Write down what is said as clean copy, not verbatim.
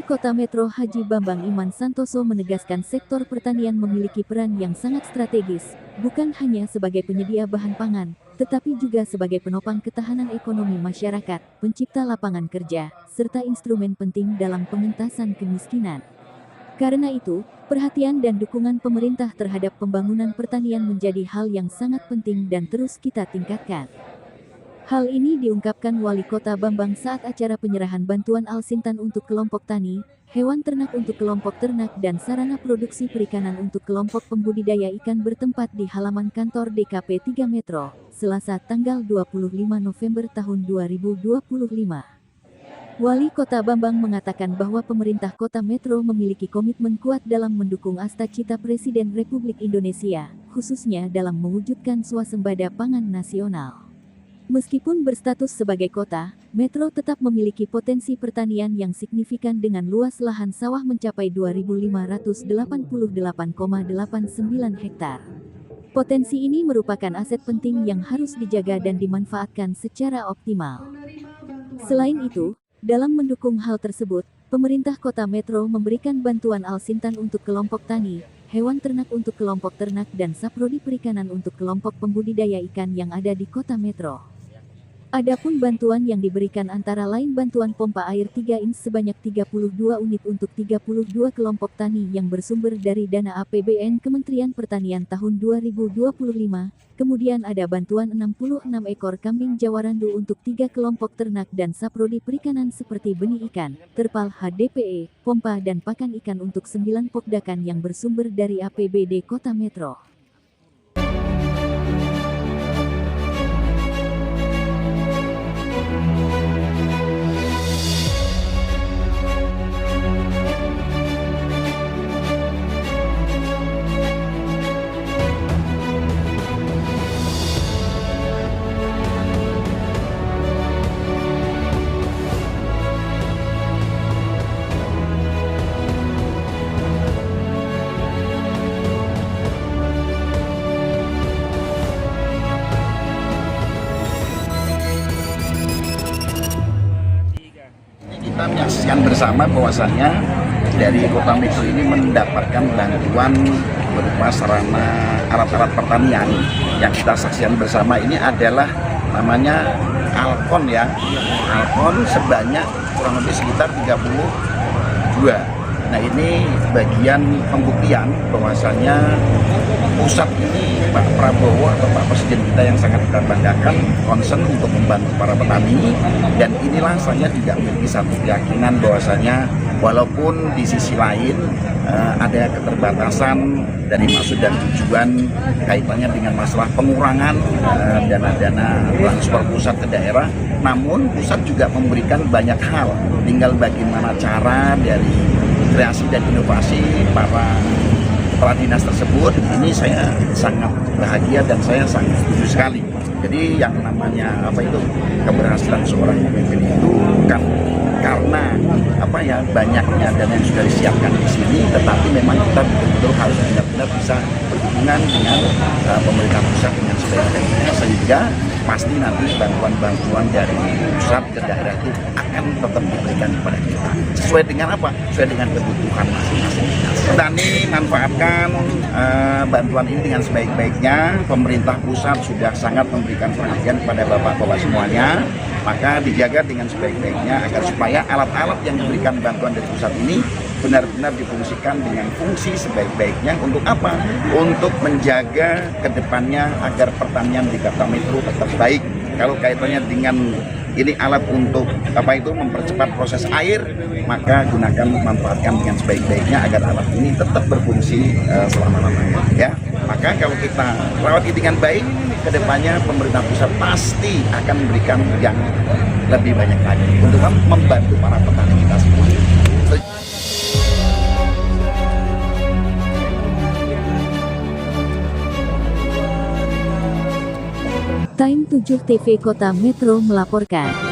Wali Kota Metro Haji Bambang Iman Santoso menegaskan sektor pertanian memiliki peran yang sangat strategis, bukan hanya sebagai penyedia bahan pangan, tetapi juga sebagai penopang ketahanan ekonomi masyarakat, pencipta lapangan kerja, serta instrumen penting dalam pengentasan kemiskinan. Karena itu, perhatian dan dukungan pemerintah terhadap pembangunan pertanian menjadi hal yang sangat penting dan terus kita tingkatkan. Hal ini diungkapkan Wali Kota Bambang saat acara penyerahan bantuan Alsintan untuk kelompok tani, hewan ternak untuk kelompok ternak dan sarana produksi perikanan untuk kelompok pembudidaya ikan bertempat di halaman kantor DKP 3 Metro, Selasa tanggal 25 November tahun 2025. Wali Kota Bambang mengatakan bahwa pemerintah Kota Metro memiliki komitmen kuat dalam mendukung Asta-Cita Presiden Republik Indonesia, khususnya dalam mewujudkan swasembada pangan nasional. Meskipun berstatus sebagai kota, Metro tetap memiliki potensi pertanian yang signifikan dengan luas lahan sawah mencapai 2.588,89 hektar. Potensi ini merupakan aset penting yang harus dijaga dan dimanfaatkan secara optimal. Selain itu, dalam mendukung hal tersebut, pemerintah Kota Metro memberikan bantuan Alsintan untuk kelompok tani, hewan ternak untuk kelompok ternak dan saprodi perikanan untuk kelompok pembudidaya ikan yang ada di Kota Metro. Adapun bantuan yang diberikan antara lain bantuan pompa air 3 in sebanyak 32 unit untuk 32 kelompok tani yang bersumber dari dana APBN Kementerian Pertanian tahun 2025, kemudian ada bantuan 66 ekor kambing Jawarandu untuk 3 kelompok ternak dan saprodi perikanan seperti benih ikan, terpal HDPE, pompa dan pakan ikan untuk 9 pokdakan yang bersumber dari APBD Kota Metro. Kita menyaksikan bersama bahwasannya dari Kota Metro ini mendapatkan bantuan berupa sarana alat-alat pertanian. Yang kita saksikan bersama ini adalah namanya Alkon ya. Alkon sebanyak kurang lebih sekitar 32. Nah, ini bagian pembuktian bahwasannya pusat ini Pak Prabowo atau Pak Presiden kita yang sangat kita banggakan concern untuk membantu para petani, dan inilah saya juga memiliki satu keyakinan bahwasanya walaupun di sisi lain ada keterbatasan dari maksud dan tujuan kaitannya dengan masalah pengurangan dana-dana transfer pusat ke daerah, namun pusat juga memberikan banyak hal, tinggal bagaimana cara dari kreasi dan inovasi para kepala dinas tersebut. Ini saya sangat bahagia dan saya sangat setuju sekali. Jadi yang namanya keberhasilan seorang pemimpin itu bukan karena banyaknya dana yang sudah disiapkan di sini, tetapi memang kita betul-betul harus benar-benar bisa berhubungan dengan pemerintah pusat dengan sebaik-baiknya, sehingga pasti nanti bantuan-bantuan dari pusat ke daerah itu akan tetap diberikan kepada kita. Sesuai dengan apa? Sesuai dengan kebutuhan masing-masing. Petani manfaatkan bantuan ini dengan sebaik-baiknya. Pemerintah pusat sudah sangat memberikan perhatian kepada bapak-bapak semuanya. Maka dijaga dengan sebaik-baiknya agar supaya alat-alat yang diberikan bantuan dari pusat ini benar-benar difungsikan dengan fungsi sebaik-baiknya. Untuk apa? Untuk menjaga kedepannya agar pertanian di Kota Metro tetap baik. Kalau kaitannya dengan ini alat untuk mempercepat proses air, maka gunakan, manfaatkan dengan sebaik-baiknya agar alat ini tetap berfungsi selama-lamanya. Ya, maka kalau kita rawat ini dengan baik, kedepannya pemerintah pusat pasti akan memberikan yang lebih banyak lagi untuk membantu para petani kita semua. Time 7 TV Kota Metro melaporkan.